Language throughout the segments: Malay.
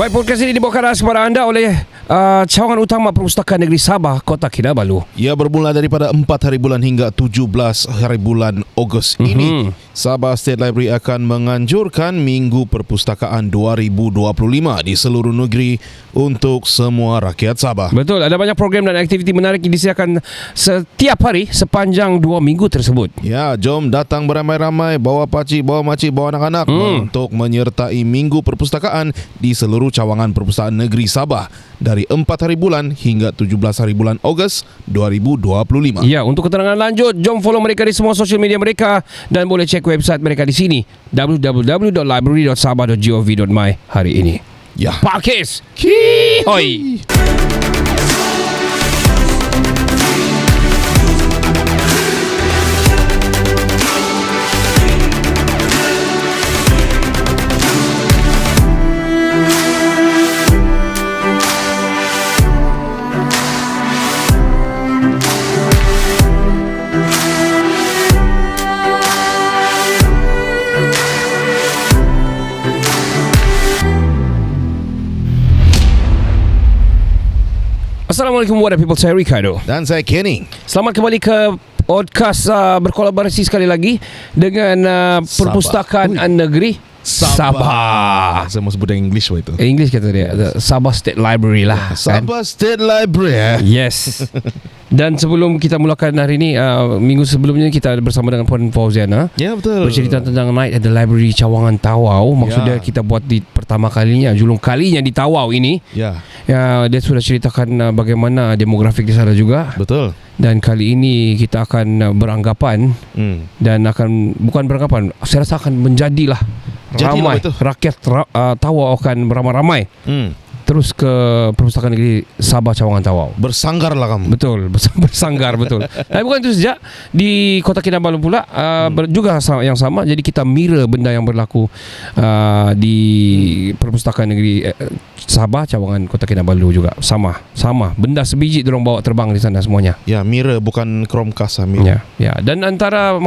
Baik, podcast ini dibawakan khas kepada anda oleh cawangan utama Perpustakaan Negeri Sabah, Kota Kinabalu. Ia bermula daripada 4 hari bulan hingga 17 hari bulan Ogos ini. Sabah State Library akan menganjurkan Minggu Perpustakaan 2025 di seluruh negeri untuk semua rakyat Sabah. Betul, ada banyak program dan aktiviti menarik yang disediakan setiap hari sepanjang 2 minggu tersebut. Ya, jom datang beramai-ramai, bawa pakcik, bawa makcik, bawa anak-anak untuk menyertai Minggu Perpustakaan di seluruh cawangan Perpustakaan Negeri Sabah dari 4 hari bulan hingga 17 hari bulan Ogos 2025. Ya, untuk keterangan lanjut, jom follow mereka di semua sosial media mereka dan boleh cek website mereka di sini www.library.sabah.gov.my hari ini. Ya. Pakis. Hoi. Assalamualaikum warahmatullahi wabarakatuh. Saya Ricardo. Dan saya Kenny. Selamat kembali ke podcast berkolaborasi sekali lagi dengan Perpustakaan Negeri Sabah. Saya mau sebut yang English itu. English kata dia, the Sabah State Library lah. Sabah State Library. Yes. Dan sebelum kita mulakan hari ini, minggu sebelumnya kita bersama dengan Puan Fauziana. Ya, betul. Bercerita tentang Night at the Library Cawangan Tawau. Maksudnya kita buat di pertama kalinya, julung kalinya di Tawau ini. Ya. Ya, dia sudah ceritakan bagaimana demografik di sana juga. Betul. Dan kali ini kita akan beranggapan dan akan bukan beranggapan, saya rasa akan menjadilah ramai rakyat Tawau akan beramai-ramai terus ke Perpustakaan Negeri Sabah Cawangan Tawau. Bersanggar lah kamu. Betul, bersanggar betul. Tapi bukan itu saja, di Kota Kinabalu pula juga yang sama. Jadi kita mirror benda yang berlaku di Perpustakaan Negeri Sabah Cawangan Kota Kinabalu juga sama benda sebiji dorong bawa terbang di sana semuanya. Ya, mirror bukan Chromecast mirror. Ya. Dan antara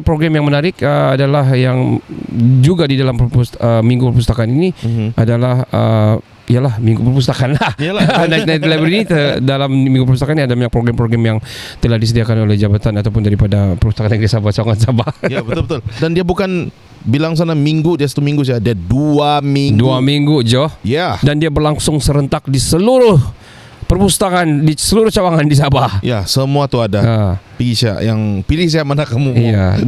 program yang menarik adalah yang juga di dalam Minggu Perpustakaan ini adalah ialah Minggu Perpustakaan lah. Night Library ini dalam Minggu Perpustakaan ini ada banyak program-program yang telah disediakan oleh jabatan ataupun daripada Perpustakaan Negeri Sabah Cawangan Sabah. Ya, betul. Dan dia bukan bilang sana minggu, dia 1 minggu saja, dia 2 minggu. 2 minggu, Jo. Ya. Dan dia berlangsung serentak di seluruh perpustakaan di seluruh cawangan di Sabah. Ya, semua tu ada. Pilih siapa mana kamu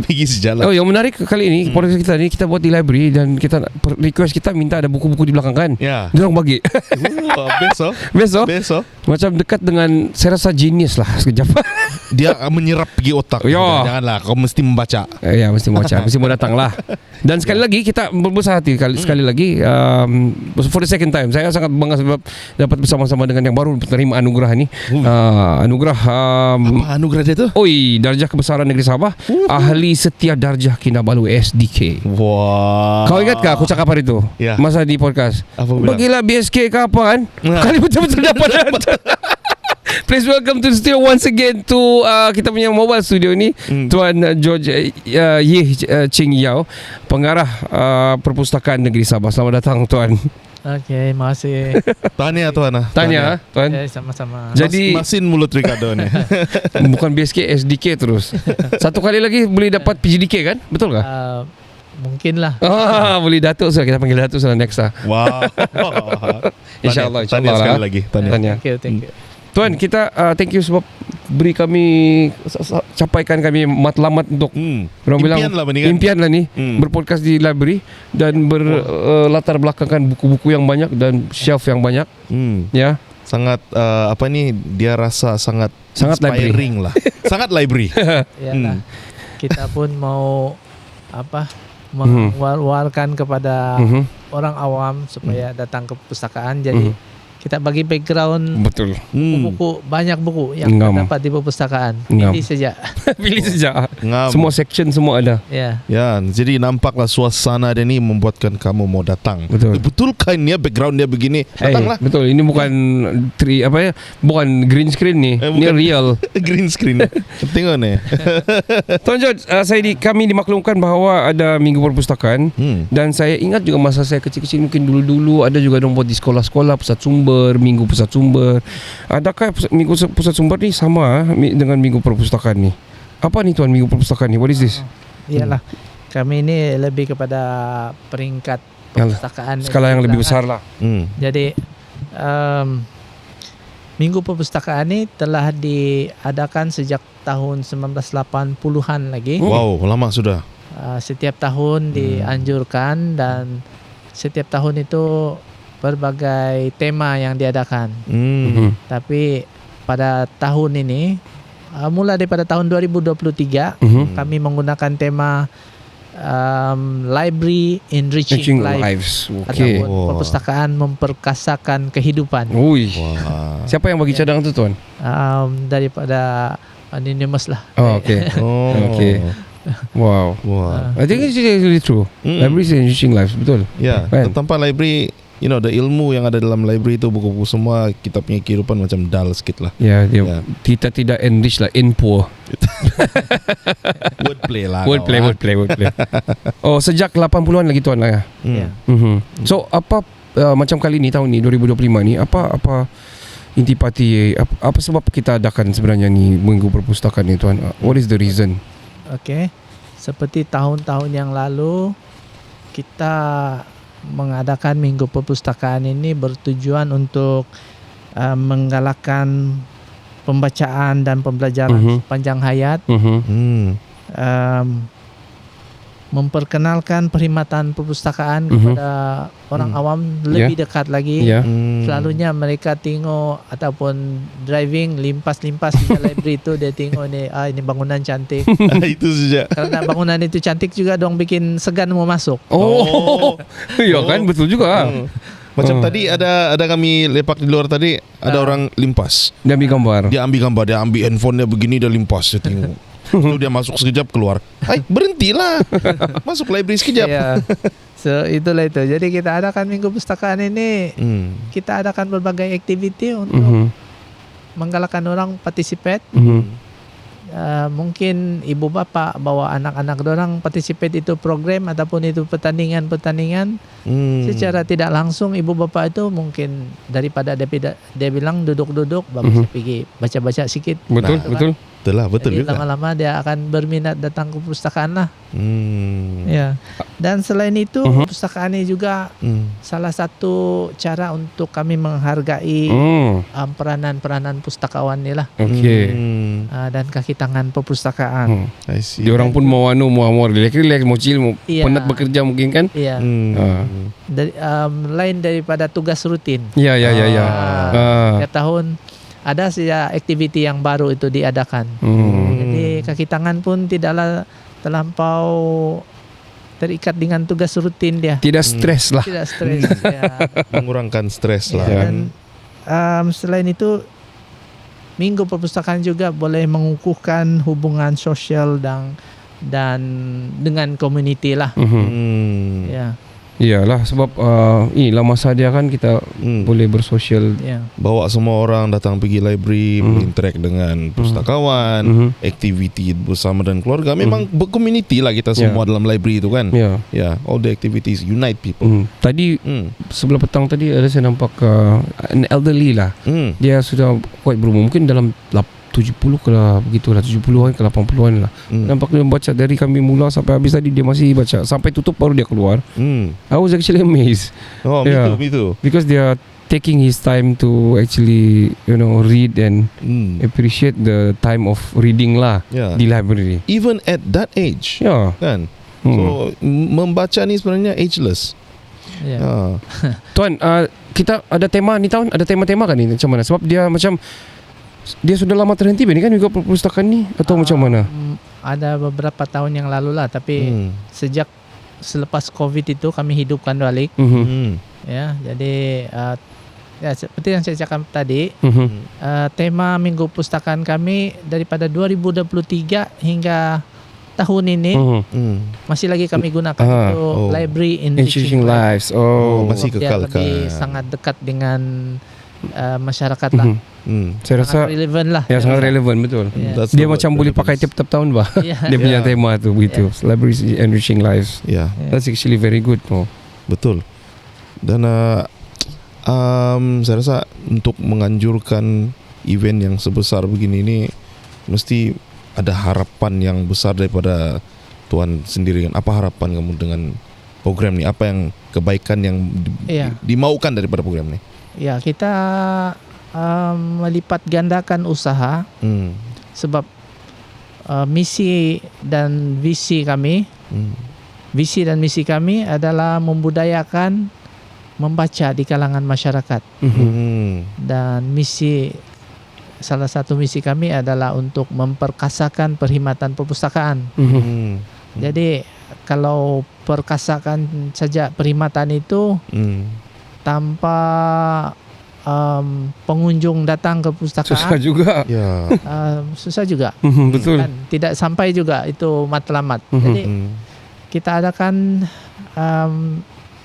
pergi sejalan. Oh, yang menarik kali ini podcast kita ni kita buat di library dan kita request kita minta ada buku-buku di belakang kan. Ya. Dia orang bagi. Besok. Macam dekat dengan, saya rasa genius lah sekejap. Dia menyerap pergi otak. Janganlah, kau mesti membaca. Ya, mesti membaca. Mesti mau datang lah. Dan sekali lagi kita berbesar hati sekali lagi for the second time. Saya sangat bangga sebab dapat bersama-sama dengan yang baru menerima anugerah ni. Apa anugerah dia tu? Darjah Kebesaran Negeri Sabah, Ahli Setia Darjah Kinabalu SDK. Wah. Kau ingat kah aku cakap hari tu? Ya. Masa di podcast. Bagilah BSK ke apa kan? Kali betul-betul dapat. Please welcome to the studio once again to kita punya mobile studio ni, Tuan George Ching Yao, pengarah Perpustakaan Negeri Sabah. Selamat datang, Tuan. Okey, makasih. Tahniah Tuan. Tuan. Okay, sama-sama. Jadi masin mulut Ricardo ni. Bukan BSK, SDK terus. Satu kali lagi boleh dapat PGDK kan? Betul kah? Mungkin lah. Boleh Datuk sudah. Kita panggil Datuk sudah next lah. Wow. InsyaAllah Tahniah sekali lagi. Tahniah. Thank you. Tuan, kita thank you sebab beri kami, capaikan kami matlamat untuk impian lah ni berpodcast di library dan berlatar belakangkan buku-buku yang banyak dan shelf yang banyak. Ya. Sangat dia rasa sangat inspiring lah. Sangat library. Yalah. Kita pun mau mengeluarkan kepada orang awam supaya datang ke perpustakaan. Jadi kita bagi background Betul. buku-buku, banyak buku yang Ngam. terdapat di perpustakaan. Ngam. Ini saja. Pilih saja. Ngam. Semua section semua ada. Ya. Ya, jadi nampaklah suasana dia ni membuatkan kamu mau datang. Betul. Betulkah dia background dia begini? Datanglah. Betul. Ini bukan bukan green screen ni. Ini bukan. real. Green screen. Tengok ni. Tuan George, kami dimaklumkan bahawa ada Minggu Perpustakaan. Dan saya ingat juga masa saya kecil-kecil, mungkin dulu-dulu ada juga dong buat di sekolah-sekolah pusat sumber, Minggu Pusat Sumber. Adakah Minggu Pusat Sumber ni sama dengan Minggu Perpustakaan ni? Apa ni tuan Minggu Perpustakaan ni? What is this? Iyalah. Kami ini lebih kepada peringkat perpustakaan Skala yang lebih besar lah. Jadi Minggu Perpustakaan ini telah diadakan sejak tahun 1980-an lagi. Wow, lama sudah. Setiap tahun dianjurkan dan setiap tahun itu berbagai tema yang diadakan. Tapi pada tahun ini, mulai daripada tahun 2023, kami menggunakan tema Library Enriching Lives. Okay. Ataupun perpustakaan memperkasakan kehidupan. Ui. Wah. Siapa yang bagi cadang tu tuan? Daripada Anonymous lah. Oh, okay. Oh. Okay. Wow. Wah. I think it's really true. Library is enriching lives. Betul. Ya, Kan? tanpa library, the ilmu yang ada dalam library itu, buku-buku semua, kita punya kehidupan macam dull sikit lah. Ya, Ya. kita tidak enrich lah, in poor. Wordplay lah. Wordplay. Oh, sejak 80-an lagi tuan lah ya. Ya. So apa macam kali ni tahun ni 2025 ni apa intipati apa sebab kita adakan sebenarnya ni Minggu Perpustakaan ni tuan? What is the reason? Okey. Seperti tahun-tahun yang lalu, kita mengadakan Minggu Perpustakaan ini bertujuan untuk menggalakkan pembacaan dan pembelajaran sepanjang hayat, memperkenalkan perkhidmatan perpustakaan kepada orang awam lebih dekat lagi. Selalunya mereka tengok ataupun driving limpas-limpas di library itu, dia tengok ni ini bangunan cantik. Itu saja. Karena bangunan itu cantik juga, dong bikin segan mau masuk. Oh. Ya kan, betul juga. Macam tadi ada kami lepak di luar tadi, ada orang limpas. Dia ambil gambar. Dia ambil handphone dia begini, dia limpas, dia tengok. Lalu dia masuk sekejap, keluar. Berhentilah. Masuk library sekejap. Ya. So itulah itu. Jadi kita adakan Minggu Perpustakaan ini, kita adakan berbagai aktiviti untuk menggalakkan orang participate. Mungkin ibu bapa bawa anak-anak orang participate itu program ataupun itu pertandingan-pertandingan. Secara tidak langsung ibu bapa itu mungkin daripada dia bilang duduk-duduk, bagus pergi baca-baca sikit. Betul. Betul Jadi juga. lama-lama dia akan berminat datang ke perpustakaan lah. Ya. Dan selain itu perpustakaan ini juga salah satu cara untuk kami menghargai peranan-peranan pustakawan ni lah. Okay. Dan kaki tangan perpustakaan. I see. Dia orang pun mau relax, mau chill, mau Iya. penat bekerja mungkin kan? Iya. Lain daripada tugas rutin. Ya. Setiap tahun ada saja aktiviti yang baru itu diadakan. Jadi kaki tangan pun tidaklah terlampau terikat dengan tugas rutin dia. Tidak stres lah. Tidak stres. Ya. Mengurangkan stres lah. Dan selain itu, Minggu Perpustakaan juga boleh mengukuhkan hubungan sosial dan dengan komuniti lah. Ya. Iyalah sebab inilah masa dia kan kita boleh bersosial. Ya. Bawa semua orang datang pergi library, berinteract dengan pustakawan, aktiviti bersama dan keluarga. Memang berkomuniti lah kita semua dalam library itu kan. Ya, all the activities unite people. Tadi sebelah petang tadi ada saya nampak an elderly lah. Dia sudah quite berumur, mungkin dalam 70 ke lah, begitulah 70-an ke 80-an lah. Nampak dia baca dari kami mula sampai habis tadi, dia masih baca sampai tutup baru dia keluar. I was actually amazed. Oh, me too. Because they are taking his time to actually read and appreciate the time of reading lah di library. Even at that age. Kan? So membaca ni sebenarnya ageless. Ya. Tuan, kita ada tema ni tahun, ada tema-tema kan ni macam mana? Sebab dia macam dia sudah lama terhenti ni kan juga perpustakaan ni atau macam mana? Ada beberapa tahun yang lalu lah, tapi selepas COVID itu kami hidupkan balik. Ya, jadi Ya, seperti yang saya cakap tadi, Mhm. tema Minggu Pustakaan kami daripada 2023 hingga tahun ini Mhm. masih lagi kami gunakan Ah, untuk library Enriching enriching life. lives. Oh, masih Dia kekalkan. lebih sangat dekat dengan masyarakat lah. Saya rasa Sangat relevan lah. ya sangat relevan, betul. Ya. That's Dia the macam word, boleh relevance. pakai tiap-tiap tahun bah. Ya. Dia punya Ya. tema tu begitu. Libraries enriching lives. Ya, That's actually very good. Oh. betul. Dan saya rasa untuk menganjurkan event yang sebesar begini ini mesti ada harapan yang besar daripada Tuan sendiri kan. Apa harapan kamu dengan program ni? Apa yang kebaikan yang Ya. dimaukan daripada program ni? Ya, kita melipat gandakan usaha sebab misi dan visi kami adalah membudayakan membaca di kalangan masyarakat. Dan salah satu misi kami adalah untuk memperkasakan perkhidmatan perpustakaan. Jadi kalau perkasakan saja perkhidmatan itu tanpa pengunjung datang ke Susah perpustakaan juga. Ya. susah juga. Betul. Kan, tidak sampai juga itu matlamat. Jadi kita adakan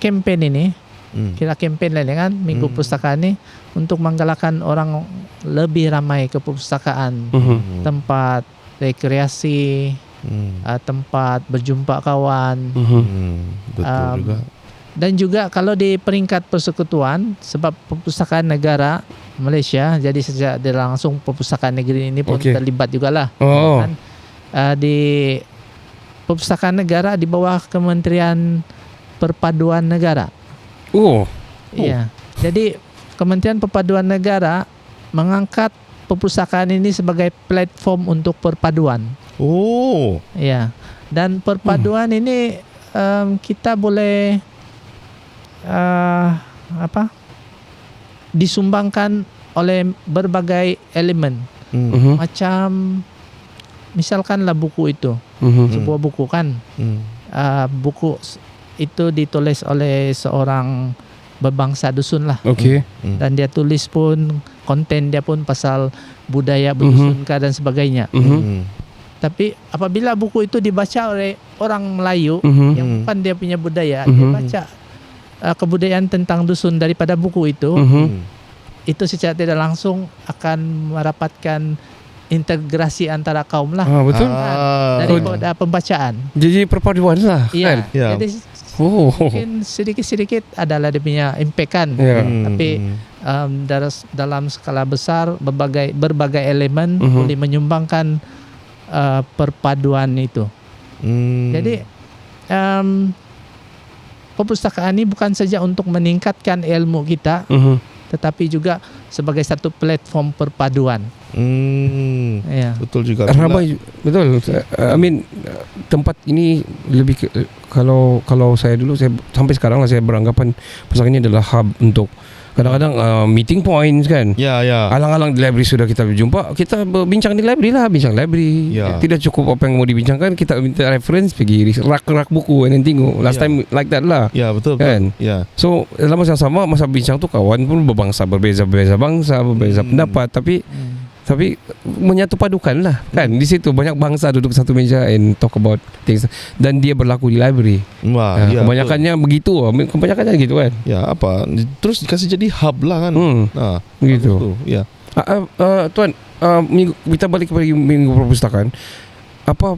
campaign ini. Kita campaign lain kan Minggu Perpustakaan ini untuk menggalakkan orang lebih ramai ke perpustakaan, tempat rekreasi, tempat berjumpa kawan. Betul juga. Dan juga kalau di peringkat persekutuan, sebab perpustakaan negara Malaysia, jadi sejak dia langsung perpustakaan negeri ini pun terlibat jugalah. Oh. Kan? Di perpustakaan negara di bawah Kementerian Perpaduan Negara. Oh. Iya. Jadi Kementerian Perpaduan Negara mengangkat perpustakaan ini sebagai platform untuk perpaduan. Oh. Iya. Dan perpaduan ini kita boleh disumbangkan oleh berbagai elemen. Macam misalkanlah buku itu, sebuah buku kan, buku itu ditulis oleh seorang berbangsa dusun lah. Okey. Dan dia tulis pun konten dia pun pasal budaya berdusunka dan sebagainya. Tapi apabila buku itu dibaca oleh orang Melayu yang bukan dia punya budaya, dia baca kebudayaan tentang dusun daripada buku itu, itu secara tidak langsung akan merapatkan integrasi antara kaum lah. Betul. Daripada pembacaan. Jadi perpaduan lah kan. Iya. Ya. Jadi mungkin sedikit-sedikit adalah dia punya impact kan. Ya. Tapi dalam skala besar berbagai elemen boleh menyumbangkan perpaduan itu. Jadi perpustakaan ini bukan saja untuk meningkatkan ilmu kita, tetapi juga sebagai satu platform perpaduan. Ya. Betul juga. Ramai betul. I mean tempat ini lebih kalau saya dulu sampai sekarang lah saya beranggapan perpustakaan ini adalah hub untuk kadang-kadang meeting points kan. Ya. Alang-alang di library sudah kita berjumpa, kita berbincang di library lah, bincang library. Ya. Tidak cukup apa yang mau dibincangkan, kita minta reference, pergi rak buku dan tengok. Last time like that lah. Ya, betul. Kan? Ya. So dalam masa yang sama, masa bincang tu kawan pun berbangsa, berbeza bangsa, berbeza pendapat, tapi menyatu padukan lah kan. Di situ banyak bangsa duduk satu meja and talk about things, dan dia berlaku di library. Wah, ya, kebanyakannya begitu, kebanyakannya gitu kan. Ya, apa? Terus dikasih jadi hub lah kan. Begitu. Ya. Tuan, kita balik kepada Minggu Perpustakaan. Apa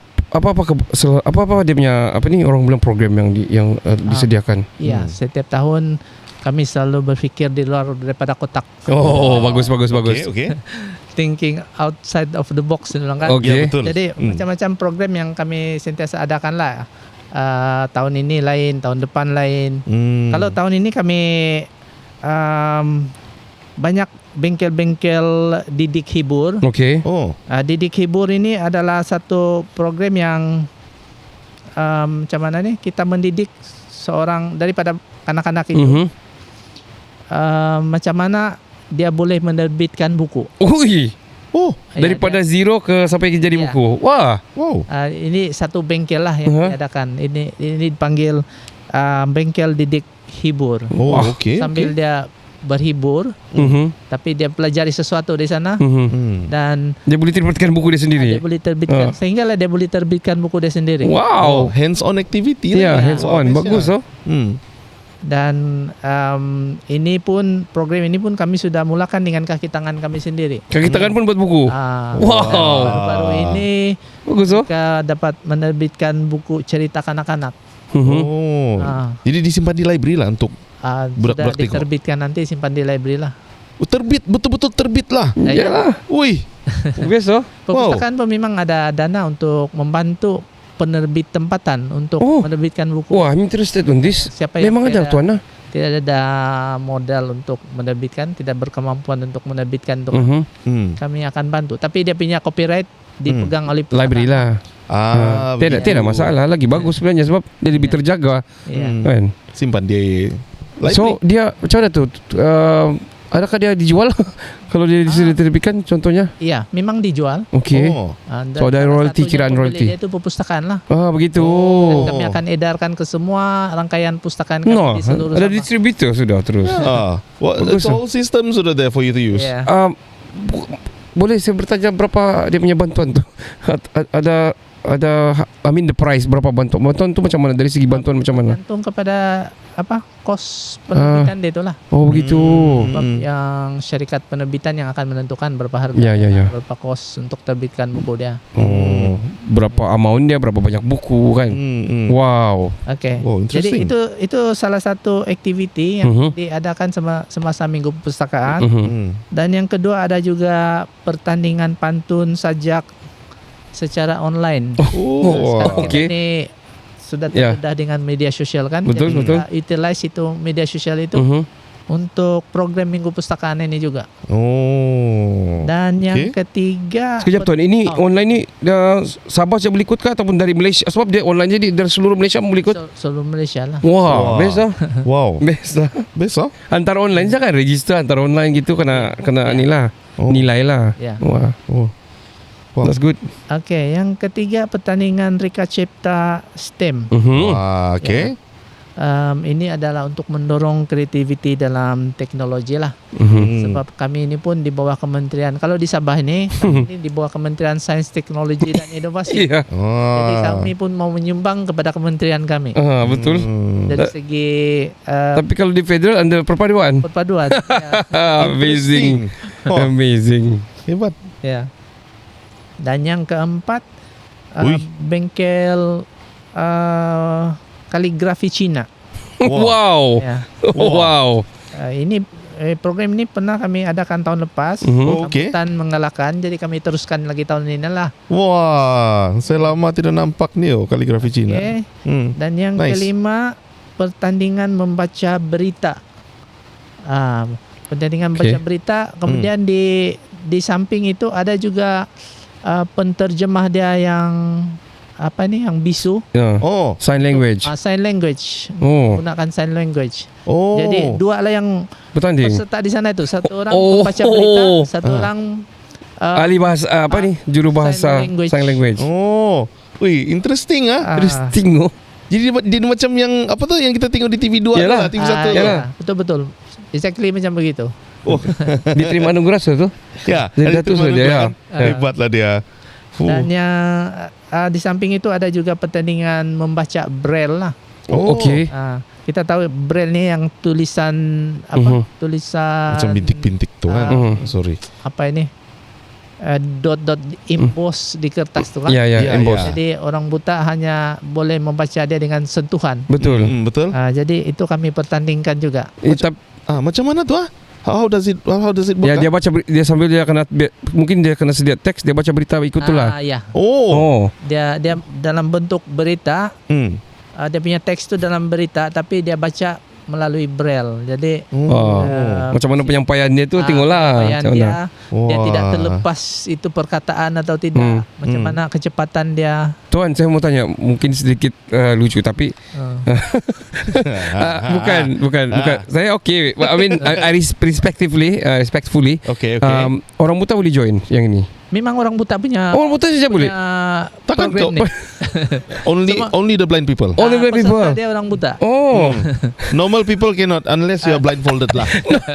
dia punya orang bilang program yang disediakan? Ya, setiap tahun kami selalu berfikir di luar daripada kotak. Bagus. Okey. Thinking outside of the box kan. Okay. Ya, betul. Jadi macam-macam program yang kami sentiasa adakan lah. Tahun ini lain, tahun depan lain. Kalau tahun ini kami banyak bengkel-bengkel didik hibur. Okey. Didik hibur ini adalah satu program yang macam mana ni, kita mendidik seorang daripada anak-anak itu macam mana dia boleh menerbitkan buku. Daripada zero ke sampai jadi buku. Wah. Wow. Ini satu bengkel lah yang diadakan. Ini dipanggil bengkel didik hibur. Okey. Sambil dia berhibur, tapi dia pelajari sesuatu di sana dan Dia boleh terbitkan buku dia sendiri. dia boleh terbitkan sehinggalah dia boleh terbitkan buku dia sendiri. Wow. Hands-on activity. Ya, lah. hands on. Wah, Bagus best, oh. Dan ini pun program ini pun kami sudah mulakan dengan kaki tangan kami sendiri. Kaki tangan pun buat buku. Wow. Baru-baru ini Bagus oh. kita dapat menerbitkan buku cerita kanak-kanak. Oh. Jadi disimpan di library lah untuk Sudah tengok. diterbitkan, nanti simpan di library lah. terbit, betul-betul terbit lah. Iyalah. Wih. Biasa. Perpustakaan pun memang ada dana untuk membantu penerbit tempatan untuk menerbitkan buku. Wah, I'm interested on this. Siapa yang Memang ada tuan lah. Tidak ada modal untuk menerbitkan, tidak berkemampuan untuk menerbitkan untuk kami akan bantu. Tapi dia punya copyright dipegang oleh library lah. Tidak masalah lagi, bagus sebenarnya sebab dia lebih terjaga. Kan? Simpan di library. So dia macam mana tu? Adakah dia dijual kalau dia diterbitkan contohnya? Iya, memang dijual. Okey. So ada royalty, kiraan royalty. Dia itu perpustakaan lah. Begitu. Dan kami akan edarkan ke semua rangkaian pustakaan kami di seluruh ada Sabah. distributor sudah terus. The whole system sudah there for you to use. Yeah. Boleh saya bertanya berapa dia punya bantuan tu? Ada I mean the price berapa bantuan tu macam mana, dari segi bantuan macam mana? Gantung kepada kos penerbitan dia itulah. Oh begitu. Sebab yang syarikat penerbitan yang akan menentukan berapa harga, ya. berapa kos untuk terbitkan buku dia. Berapa amount dia, berapa banyak buku kan. Wow. Okey. Interesting. Jadi itu salah satu aktiviti yang diadakan semasa Minggu Perpustakaan. Dan yang kedua ada juga pertandingan pantun sajak secara online. Sekarang kita ini sudah terdedah dengan media sosial kan. Betul. Kita utilize itu media sosial itu untuk program Minggu Perpustakaan ini juga. Dan yang ketiga, sekejap tuan, ini online ni Sabah saja boleh ikut ke ataupun dari Malaysia? Sebab dia online jadi dari seluruh Malaysia boleh ikut. Seluruh Malaysia lah. Wah, best lah. Wow. Best lah. Best lah. Antara online saja kan, register antara online gitu kena ni lah. Nilai lah. Wah. Wow. That's good. Okey, yang ketiga pertandingan Rika Cipta STEM. Okey. Ini adalah untuk mendorong kreativiti dalam teknologi lah. Sebab kami ini pun di bawah kementerian, kalau di Sabah ini, kami ini di bawah Kementerian Sains, Teknologi dan Inovasi. Jadi kami pun mau menyumbang kepada kementerian kami. Betul. Dari segi tapi kalau di federal ada perpaduan. Amazing. Amazing. Hebat. Ya. Dan yang keempat, bengkel kaligrafi Cina. Wow. Wow. Ini program ini pernah kami adakan tahun lepas. Sambutan mengalahkan, jadi kami teruskan lagi tahun ini lah. Wah, saya lama tidak nampak ni kaligrafi Cina. Dan yang kelima, pertandingan membaca berita. Pertandingan membaca berita. Kemudian di samping itu ada juga penterjemah dia yang yang bisu. Sign language. Sign language. Gunakan sign language. Jadi dua lah yang bertanding. Peserta di sana itu. Satu orang membaca berita, satu orang ahli bahasa juru bahasa sign language. Wih, interesting Interesting. Jadi dia macam yang yang kita tengok di TV2 lah, TV1 lah. Betul. Exactly macam begitu. Diterima anugerah tu. Ya, diterima anugerah. Hebatlah dia. Dan yang di samping itu ada juga pertandingan membaca braille lah. Okey. Kita tahu braille ni yang tulisan tulisan macam bintik-bintik tu kan. Sorry. Apa ini? Dot emboss di kertas tu kan. Ya, emboss. Jadi orang buta hanya boleh membaca dia dengan sentuhan. Betul. Betul. Jadi itu kami pertandingkan juga. Macam mana tu How does it work? Ya, dia baca, dia sambil dia kena, mungkin dia kena sedia teks, dia baca berita ikut tu lah. Ya. Dia dalam bentuk berita. Dia punya teks tu dalam berita, tapi dia baca melalui braille. Jadi macam mana penyampaian dia tu, tengoklah. Dia tidak terlepas itu perkataan atau tidak. Macam mana kecepatan dia. Tuan, saya mau tanya, mungkin sedikit lucu tapi bukan. Saya okay. I mean, I respectfully. Okay. Orang buta boleh join yang ini. Memang orang buta punya. Orang buta saja boleh. Takkan program ni. only the blind people. Only blind people. peserta dia orang buta. Oh. Normal people cannot unless you are blindfolded lah.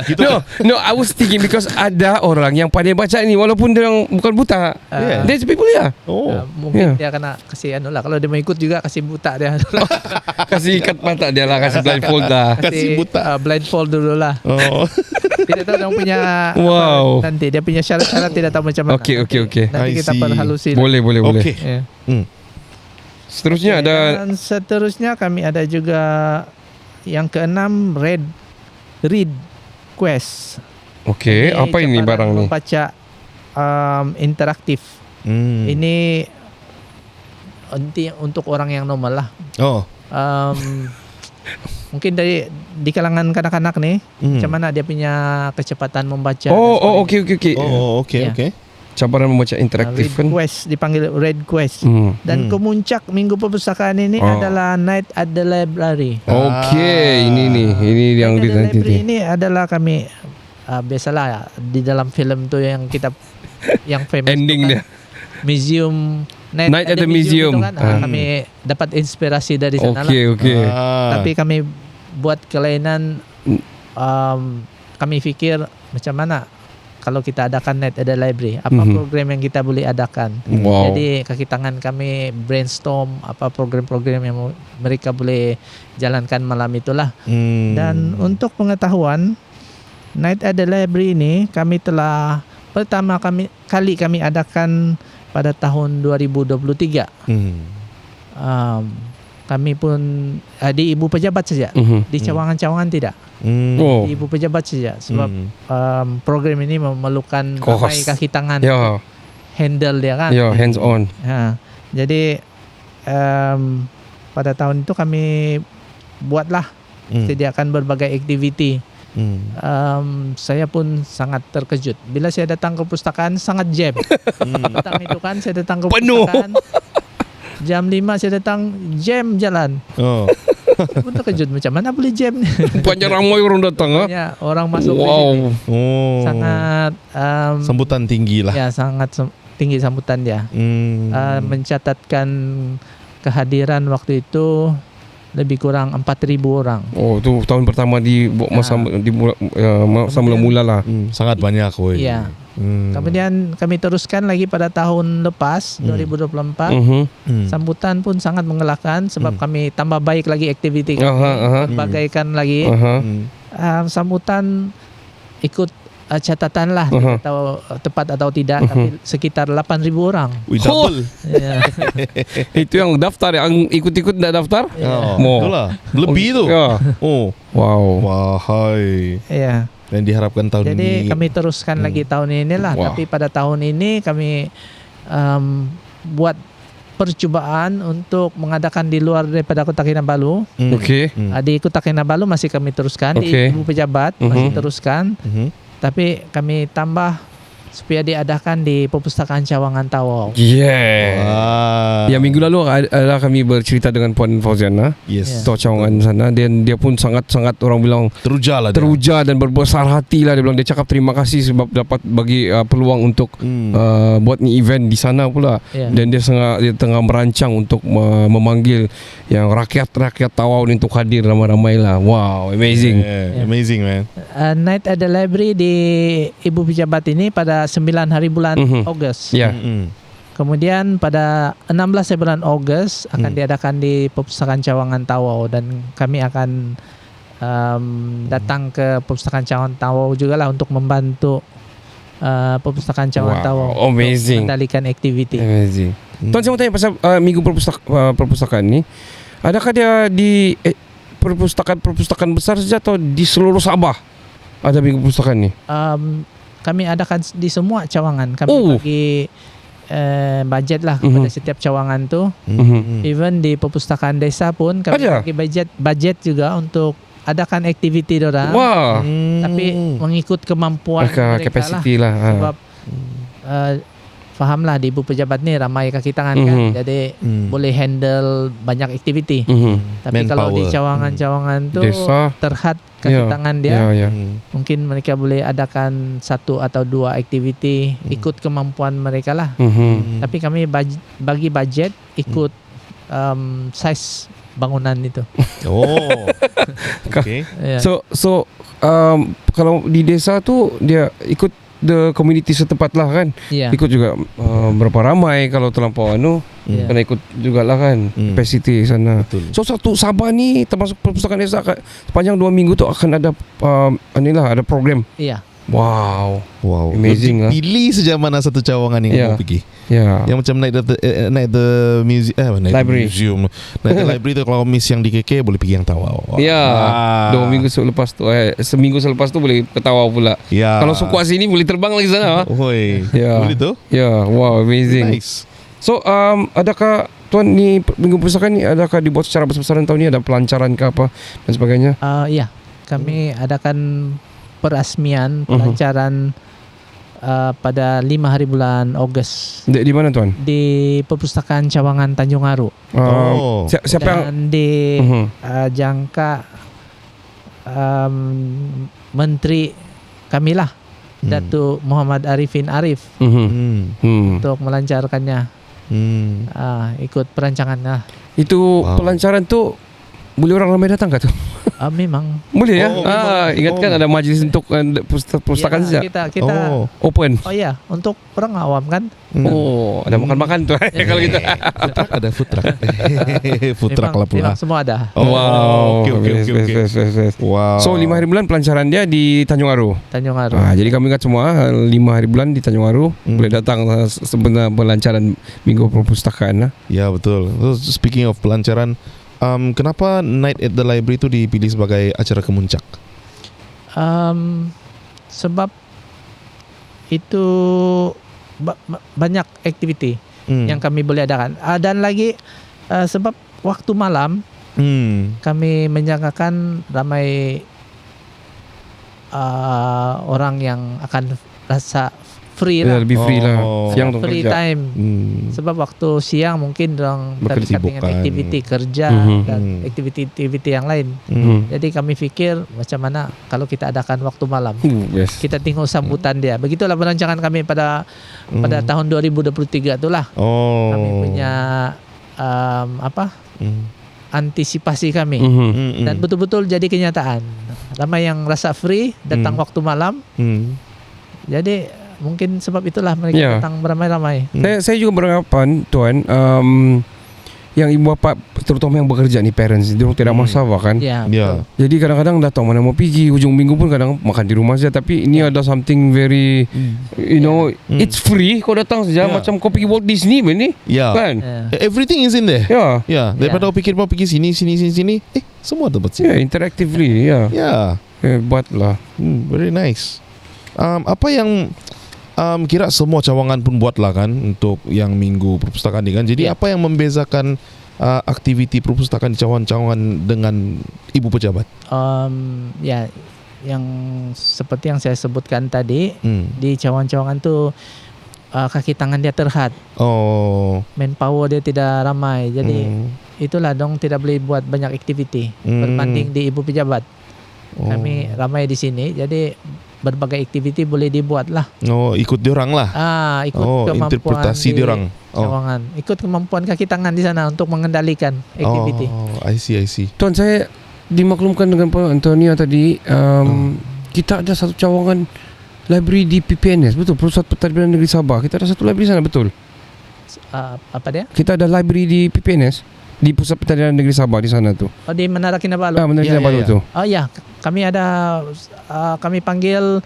Gitu No, kan? no, I was thinking because ada orang yang pandai baca ni walaupun dia orang bukan buta. Yeah. There's people ya. Oh. Mungkin dia kena kasih lah. Kalau dia mau ikut juga kasih buta dia. Kasih ikat mata dia lah, kasih blindfold lah. Kasih buta. Blindfold dulu lah. Oh. Tidak tahu dia punya Wow. nanti dia punya syarat-syarat tidak tahu macam mana. Okey. Nanti I kita see. perhalusi. Boleh. Okay. Ya. Seterusnya ada Dan seterusnya kami ada juga yang keenam Read Quest. okey, apa ini cabaran barang ni? membaca interaktif. Ini untuk orang yang normal lah. Oh. Mungkin di kalangan kanak-kanak nih, macam mana dia punya kecepatan membaca. Oh, okey. Oh, okay, Ya. okay. Cabaran membaca interaktif Read kan. Quest, dipanggil Read Quest. Dan Hmm. kemuncak Minggu Perpustakaan ini Oh. adalah Night at the Library. Okey, ini yang Night at the Library nanti. ini adalah kami biasalah ya, di dalam film tu yang kita yang famous Ending tu dia. Museum Night at the Museum. itu kan, kami dapat inspirasi dari sana lah. Okey. Tapi kami buat kelainan, kami fikir macam mana kalau kita adakan Night at the Library, apa program yang kita boleh adakan. Wow. Jadi kaki tangan kami brainstorm apa program-program yang mereka boleh jalankan malam itulah. Dan untuk pengetahuan, Night at the Library ini kami telah pertama kali kami adakan pada tahun 2023. Kami pun di Ibu Pejabat saja. Di cawangan-cawangan tidak. Oh. Di Ibu Pejabat saja. Sebab program ini memerlukan Kos. ramai kaki tangan Ya, handle dia kan. hands on. Jadi pada tahun itu kami buatlah sediakan berbagai aktiviti. Saya pun sangat terkejut bila saya datang ke perpustakaan sangat jam. Datang itu kan saya datang ke Penuh. perpustakaan jam 5 saya datang jam jalan. Oh. Saya pun terkejut macam mana boleh jam ni. Banyak ramai orang datang Ya, orang masuk ke Wow. sini. Oh. Sangat Sambutan tinggi lah. ya sangat tinggi sambutan dia. Mencatatkan kehadiran waktu itu lebih kurang 4,000 orang. Oh, tu tahun pertama di masa masa mula-mula lah. Sangat banyak, woi. Ya. Kemudian kami teruskan lagi pada tahun lepas 2024. Sambutan pun sangat mengelakkan sebab kami tambah baik lagi aktiviti kami, berbagaikan lagi. Sambutan ikut catatan lah, tidak tahu tepat atau tidak, tapi sekitar 8,000 orang. Wih, double. Ya. Itu yang daftar, yang ikut-ikut tak daftar? Oh, Mo. itulah. Lebih tu. Ya. Oh. Wow. Wahai. Ya. Dan diharapkan tahun Jadi ini. kami teruskan lagi tahun ini lah. Wah. Tapi pada tahun ini kami buat percobaan untuk mengadakan di luar daripada Kota Kinabalu. Okey. Di Kota Kinabalu masih kami teruskan. Okey. Di Ibu Pejabat masih teruskan. Tapi kami tambah supaya diadakan di Perpustakaan Cawangan Tawau. Yeah. Wah. Ya, minggu lalu adalah kami bercerita dengan Puan Fauziana. Yes. Tok Cawangan sana, dan dia pun sangat-sangat orang bilang Teruja lah dia. teruja dan berbesar hati lah. Dia bilang, dia cakap terima kasih sebab dapat bagi peluang untuk buat ni event di sana pula. Ya. Dan dia tengah merancang untuk memanggil yang rakyat Tawau ni untuk hadir ramai-ramai lah. Wow, amazing. Yeah. Amazing, man. Night at the Library di Ibu Pejabat ini pada 9 hari bulan Ogos. Ya. Kemudian pada 16 bulan Ogos akan diadakan di Perpustakaan Cawangan Tawau, dan kami akan datang ke Perpustakaan Cawangan Tawau juga lah untuk membantu Perpustakaan Cawangan Tawau amazing. untuk mengendalikan aktiviti. Amazing. Tuan, saya mau tanya pasal Minggu Perpustakaan ni. Adakah dia di perpustakaan besar saja atau di seluruh Sabah ada Minggu Perpustakaan ni? Kami adakan di semua cawangan. Kami bagi budget lah kepada setiap cawangan tu. Even di perpustakaan desa pun kami Ada? bagi budget juga untuk adakan aktiviti diorang. Wah. Tapi mengikut kemampuan mereka Kapasiti lah. Sebab fahamlah di ibu pejabat ni ramai kaki tangan kan, jadi boleh handle banyak aktiviti. Tapi kalau di cawangan-cawangan tu Desa. terhad kaki tangan dia, mungkin mereka boleh adakan 1 atau 2 aktiviti ikut kemampuan mereka lah. Tapi kami bagi budget ikut size bangunan itu. Oh. Okay. Ya. So kalau di desa tu dia ikut the community setempat lah kan. Ya. Ikut juga berapa ramai kalau terlampau Ya. kena ikut jugalah kan capacity sana. Betul. So satu Sabah ni termasuk perpustakaan desa sepanjang 2 minggu tu akan ada ada program. Iya. Wow. Amazing Amazing lah. Pilih saja mana satu cawangan yang mau pergi. Ya. Yang macam naik the museum, Library. Naik the library tu kalau miss yang di KK boleh pergi yang Tawau. Ya. 2 minggu selepas tu seminggu selepas tu boleh ke Tawau pula. Ya. Kalau suku sini boleh terbang lagi sana. Oi. Ya. Boleh tu? Ya, wow, amazing. Nice. So, adakah Tuan ni minggu perpustakaan ni adakah dibuat secara besar-besaran tahun ni, ada pelancaran ke apa dan sebagainya? Ya, kami adakan perasmian pelancaran pada 5 hari bulan Ogos Di mana Tuan? di Perpustakaan Cawangan Tanjung Aru. Siapa yang Dan di jangka Menteri kami lah, Datuk Muhammad Arifin Arif untuk melancarkannya. Ikut perancangan lah. Itu pelancaran tu boleh orang ramai datang ke tu? Memang. Boleh ya? Memang. Ingatkan ada majlis untuk perpustakaan saja. Kita Open. Oh ya, untuk orang awam kan. Ada makan-makan tu kalau gitu. Ada food truck. Food truck lah pula. Memang semua ada. Wow. Okay. Wow. So 5 hari bulan pelancaran dia di Tanjung Aru. Tanjung Aru. Jadi kami ingat semua 5 hari bulan di Tanjung Aru boleh datang sebenarnya pelancaran minggu perpustakaan lah. Ya betul. So, speaking of pelancaran, kenapa Night at the Library itu dipilih sebagai acara kemuncak? Sebab itu banyak aktiviti yang kami boleh adakan. Dan lagi sebab waktu malam kami menjangkakan ramai orang yang akan rasa free lah. Lebih free lah. Siang tu Free kerja. time. Sebab waktu siang mungkin orang terdekat dengan Berkesibukan. aktiviti kerja dan aktiviti-aktiviti yang lain. Jadi kami fikir macam mana kalau kita adakan waktu malam. Yes. Kita tengok sambutan dia. Begitulah perancangan kami pada tahun 2023 itulah. Kami punya antisipasi kami. Dan betul-betul jadi kenyataan. Ramai yang rasa free datang waktu malam. Jadi mungkin sebab itulah mereka datang beramai-ramai. Saya juga beranggapan Tuan, yang ibu bapa terutama yang bekerja ni, parents, dia orang tidak masalah kan. Ya. Jadi kadang-kadang datang mana mau pergi, hujung minggu pun kadang makan di rumah saja. Tapi ini ada something very it's free. Kau datang saja macam kau pergi Walt Disney ni kan. Everything is in there. Ya. Daripada kau fikir mau pergi sini, semua tempat sini. Interactively. Buatlah. Very nice. Apa yang kira semua cawangan pun buatlah kan untuk yang minggu perpustakaan ni kan. Jadi apa yang membezakan aktiviti perpustakaan di cawangan-cawangan dengan ibu pejabat? Yang seperti yang saya sebutkan tadi, di cawangan-cawangan tu kaki tangan dia terhad. Manpower dia tidak ramai. Jadi itulah dong tidak boleh buat banyak aktiviti berbanding di ibu pejabat. Kami ramai di sini, jadi berbagai aktiviti boleh dibuat lah. Ikut diorang lah. Ikut kemampuan interpretasi di diorang. cawangan. Ikut kemampuan kaki tangan di sana untuk mengendalikan aktiviti. I see. Tuan, saya dimaklumkan dengan Pak Antonia tadi, kita ada satu cawangan library di PPNS, betul? Pusat Pentadbiran Negeri Sabah. Kita ada satu library sana, betul? Apa dia? Kita ada library di PPNS, di Pusat Pentadbiran Negeri Sabah di sana tu. Di Menara Kinabalu. Menara Kinabalu tu. Kami ada kami panggil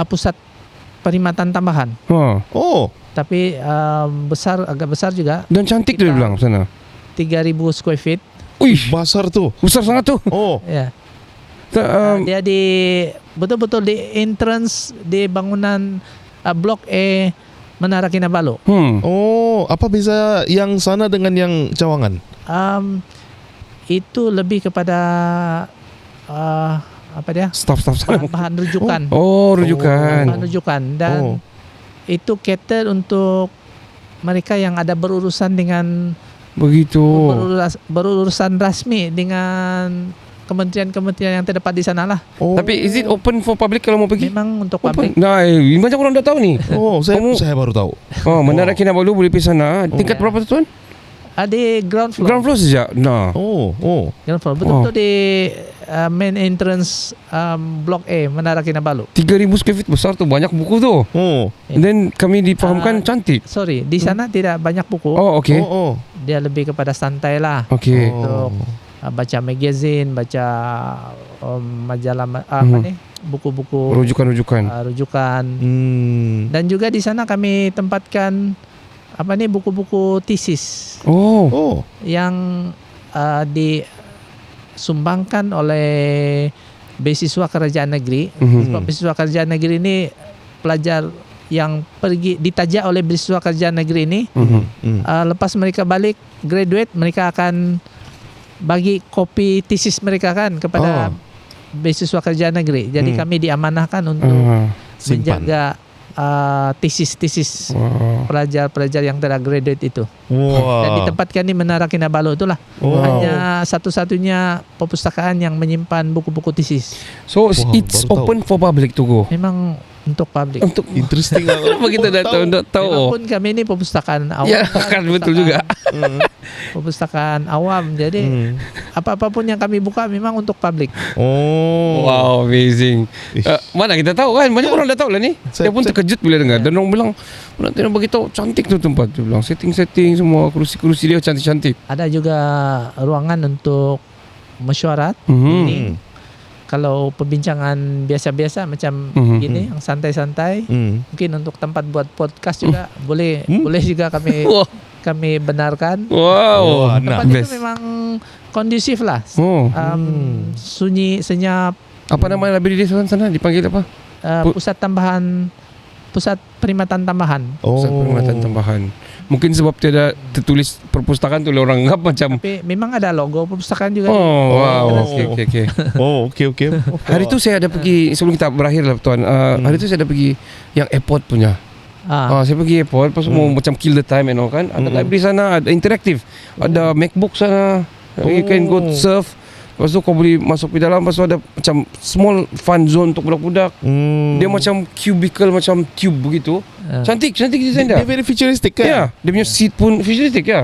pusat perkhidmatan tambahan. Tapi agak besar juga. Dan cantik dia bilang sana. 3,000 square feet. Besar tu. Besar sangat tu. Ya. Dia betul-betul di entrance di bangunan Blok A Menara Kinabalu. Apa beza yang sana dengan yang cawangan? Itu lebih kepada apa dia? Staff sana. Bahan rujukan. Rujukan. Bahan rujukan dan itu cater untuk mereka yang ada berurusan dengan Begitu. berurusan rasmi dengan kementerian-kementerian yang terdapat di sana lah. Tapi is it open for public kalau mau pergi? Memang untuk Open. publik. Nah, macam orang dah tahu ni. Saya baru tahu. Oh, Menara Kinabalu boleh pergi sana. Tingkat Ya. berapa tu tuan? Ada ground floor. Ground floor saja. Nah. Ground floor. Betul-betul di main entrance Blok A Menara Kinabalu. 3,000 square feet besar tu, banyak buku tu. And then kami difahamkan cantik. Sorry, di sana tidak banyak buku. Oh, okay. Dia lebih kepada santai lah. Okay. Untuk baca magazine, baca majalah apa nih, buku-buku Rujukan-rujukan. rujukan. Dan juga di sana kami tempatkan apa nih, buku-buku tesis yang disumbangkan oleh beasiswa kerajaan negeri. Sebab beasiswa kerajaan negeri ini pelajar yang pergi ditajak oleh beasiswa kerajaan negeri ini, lepas mereka balik graduate, mereka akan bagi kopi tesis mereka kan kepada beasiswa kerajaan negeri. Jadi kami diamanahkan untuk menjaga tesis-tesis pelajar-pelajar yang telah graduate itu. Dan ditempatkan di Menara Kinabalu itulah. Hanya satu-satunya perpustakaan yang menyimpan buku-buku tesis. So it's open for public to go. Memang untuk publik. Untuk Interesting. kenapa kita dah tahu? Walaupun kami ini perpustakaan awam. Ya, kan betul juga. Perpustakaan awam. Jadi apa-apapun yang kami buka memang untuk publik. Wow, amazing. Mana kita tahu kan? Banyak orang dah tahu lah ni. Saya pun terkejut bila dengar. Dan orang bilang, nanti nak bagi tahu cantik tu tempat. Dia bilang setting-setting semua, kerusi-kerusi dia cantik-cantik. Ada juga ruangan untuk mesyuarat. Ini kalau perbincangan biasa-biasa macam gini, yang santai-santai, mungkin untuk tempat buat podcast juga boleh juga kami benarkan. Wow, Tempat itu memang kondusif lah. Sunyi, senyap. Apa nama library di sana? Dipanggil apa? Pusat perkhidmatan tambahan. Pusat perkhidmatan tambahan. Mungkin sebab tiada tertulis perpustakaan tu orang anggap macam. Tapi memang ada logo perpustakaan juga. Wow. Okay. Hari tu saya ada pergi, sebelum kita berakhir lah tuan. Hari tu saya ada pergi yang airport punya. Saya pergi airport, lepas mau macam kill the time and all kan. Ada library sana, ada interaktif. Ada MacBook sana. You can go surf. Lepas tu kau boleh masuk di dalam. Lepas tu ada macam small fun zone untuk budak-budak. Dia macam cubicle, macam tube begitu. Cantik design dia. Dia very futuristic kan? Ya, dia punya seat pun futuristic ya.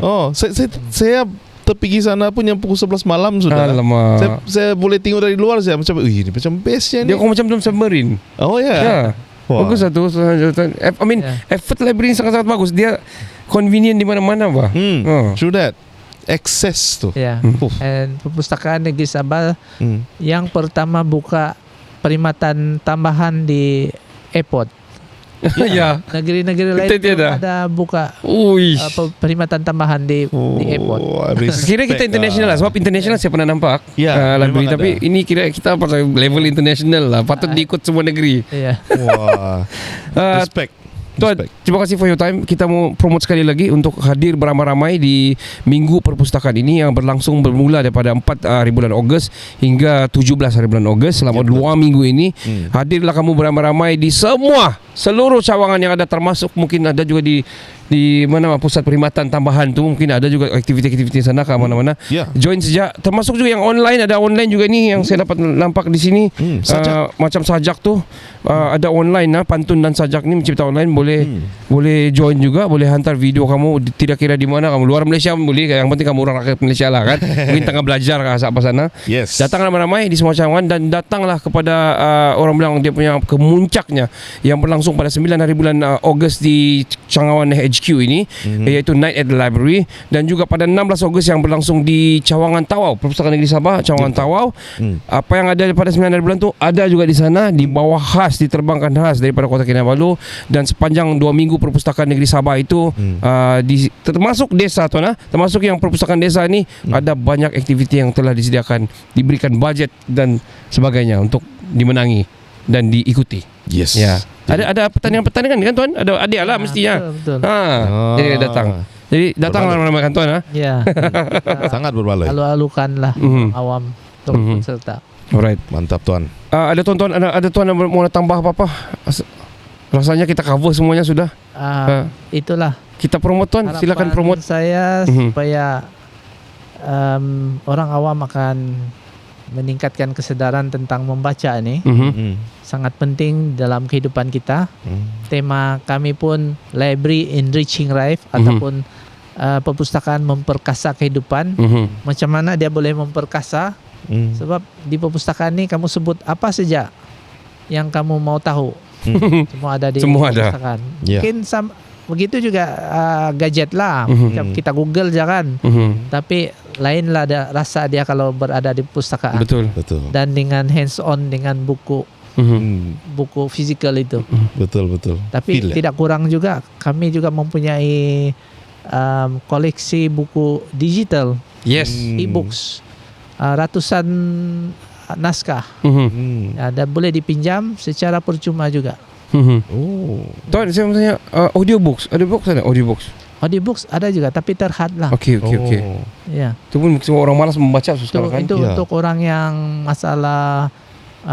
Saya terpergi sana pun yang pukul 11 malam sudah. Alamak. Saya boleh tengok dari luar saya macam, ini macam bestnya ni. Dia kau macam dalam submarine. Ya. Bagus lah tu. I mean, effort library sangat-sangat bagus. Dia convenient di mana-mana bah. True that. Access tu. Ya. And perpustakaan negeri Sabah yang pertama buka perkhidmatan tambahan di airport. Ya. Negeri-negeri lain ada buka perkhidmatan tambahan di airport. Kira kita international lah. Sebab international saya pernah nampak library. Tapi ini kira kita pakai level international lah. Patut diikut semua negeri. Wah. Respect. Tuan, terima kasih for your time. Kita mau promote sekali lagi untuk hadir beramai-ramai di Minggu Perpustakaan ini yang berlangsung bermula daripada 4 hari bulan Ogos hingga 17 hari bulan Ogos. Selama 2 minggu ini hadirlah kamu beramai-ramai di seluruh cawangan yang ada, termasuk mungkin ada juga di mana pusat perkhidmatan tambahan tu, mungkin ada juga aktiviti-aktiviti sana ke mana-mana. Join sejak, termasuk juga yang online, ada online juga ni yang saya dapat nampak di sini. Macam sajak tu ada online pantun dan sajak ni mencipta online, boleh join juga, boleh hantar video kamu, tidak kira di mana kamu, luar Malaysia pun boleh, yang penting kamu orang rakyat Malaysia lah kan. Mungkin tengah belajar ke apa sana. Datanglah ramai-ramai di semua cawangan dan datanglah kepada orang bilang dia punya kemuncaknya yang berlangsung pada 9 hari bulan Ogos di Cawangan HQ ini, iaitu Night at the Library, dan juga pada 16 Ogos yang berlangsung di Cawangan Tawau, Perpustakaan Negeri Sabah Cawangan Tawau. Apa yang ada pada 9 hari bulan tu ada juga di sana, dibawa khas, diterbangkan khas daripada Kota Kinabalu. Dan sepanjang 2 minggu Perpustakaan Negeri Sabah itu termasuk desa tuan, termasuk yang perpustakaan desa ni, ada banyak aktiviti yang telah disediakan, diberikan bajet dan sebagainya untuk dimenangi dan diikuti. Ya. Ada pertandingan kan tuan? Ada hadiah lah mestinya. Betul. Jadi datang. Jadi datanglah ramai kan tuan Ya. Sangat berbaloi. Alu-alukan lah awam untuk serta. Alright. Mantap tuan. Ada tuan yang mau tambah apa-apa? Rasanya kita cover semuanya sudah. itulah Kita promote Tuan, silakan harapan promote. saya supaya orang awam akan meningkatkan kesadaran tentang membaca ini. Sangat penting dalam kehidupan kita. Tema kami pun Library Enriching Life ataupun perpustakaan memperkasa kehidupan. Macam mana dia boleh memperkasa? Sebab di perpustakaan ini kamu sebut apa saja yang kamu mau tahu. Semua ada di Semua ada. perpustakaan. Ya. Mungkin begitu juga gadget lah. Macam kita Google jangan. Tapi lainlah rasa dia kalau berada di perpustakaan. Betul. Betul. Dan dengan hands on dengan buku fizikal itu. Betul. Tapi Feel, tidak kurang juga kami juga mempunyai koleksi buku digital, Yes. e-books, ratusan naskah. Dan boleh dipinjam secara percuma juga. Oh. Tuan, saya mau tanya audiobooks. Ada audiobooks. Audiobooks ada juga tapi terhad lah. Okey. Ya. Itu pun semua orang malas membaca sekarang kan. Itu Ya. untuk orang yang masalah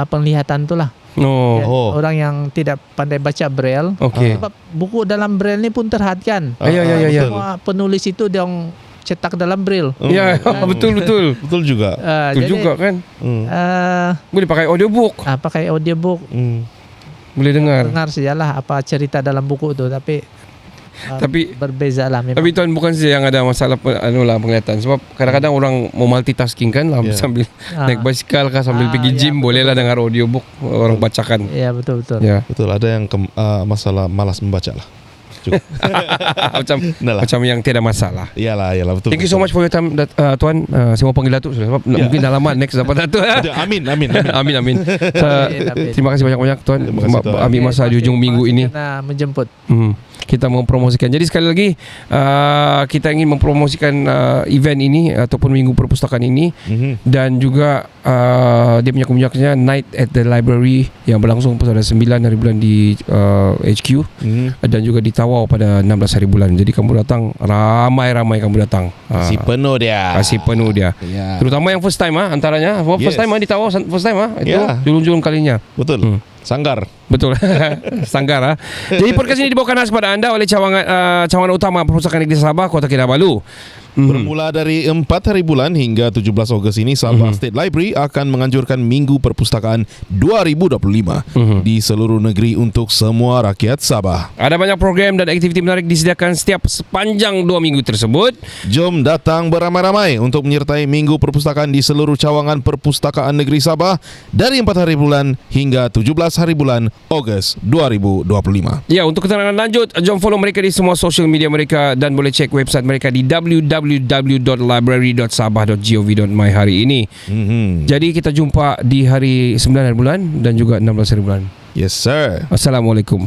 penglihatan itulah. No. Ya, Oh. orang yang tidak pandai baca braille. Okey. Sebab buku dalam braille ni pun terhad kan. Ya. Betul. Semua penulis itu dia orang cetak dalam braille. Ya, betul. Betul juga. Betul Jadi juga kan. Boleh pakai audiobook. pakai audiobook, Boleh dengar. dengar sajalah apa cerita dalam buku itu, tapi Tapi berbeza lah memang. Tapi Tuan bukan saja yang ada masalah penglihatan. Sebab kadang-kadang orang mau multitasking kan lah, Ya. sambil naik basikal kah, sambil pergi gym, bolehlah dengar audiobook orang bacakan. Ya betul. Ya. Betul, ada yang masalah malas membaca lah. Macam yang tiada masalah. Iyalah, betul. Thank you so much for your time, Tuan. Saya mau panggil Datuk sebab mungkin dah lama next dapat Datuk. Amin. Amin. Terima kasih banyak-banyak Tuan. Terima kasih, Tuan. Ambil masa di ujung minggu ini. Kena menjemput. Kita mempromosikan. Jadi sekali lagi kita ingin mempromosikan event ini ataupun minggu perpustakaan ini, dan juga dia punya kemunyaknya Night at the Library yang berlangsung pada 9 hari bulan di HQ, dan juga di Tawau pada 16 hari bulan. Jadi kamu datang, ramai-ramai kamu datang. Kasih penuh dia. Kasih penuh dia. Ya. Terutama yang first time antaranya. First time di Tawau, first time itu Ya. julung-julung kalinya. Betul. Sanggar. Betul. Sanggar. Jadi podcast ini dibawakan khas kepada anda oleh cawangan utama Perpustakaan Negeri Sabah, Kota Kinabalu. Bermula dari 4 hari bulan hingga 17 Ogos ini, Sabah State Library akan menganjurkan Minggu Perpustakaan 2025 di seluruh negeri untuk semua rakyat Sabah. Ada banyak program dan aktiviti menarik disediakan sepanjang 2 minggu tersebut. Jom datang beramai-ramai untuk menyertai Minggu Perpustakaan di seluruh cawangan Perpustakaan Negeri Sabah dari 4 hari bulan hingga 17 hari bulan Ogos 2025. Ya, untuk keterangan lanjut, jom follow mereka di semua social media mereka dan boleh cek website mereka di www.library.sabah.gov.my hari ini. Jadi kita jumpa di hari 9 hari bulan dan juga 16 hari bulan. Yes, sir. Assalamualaikum.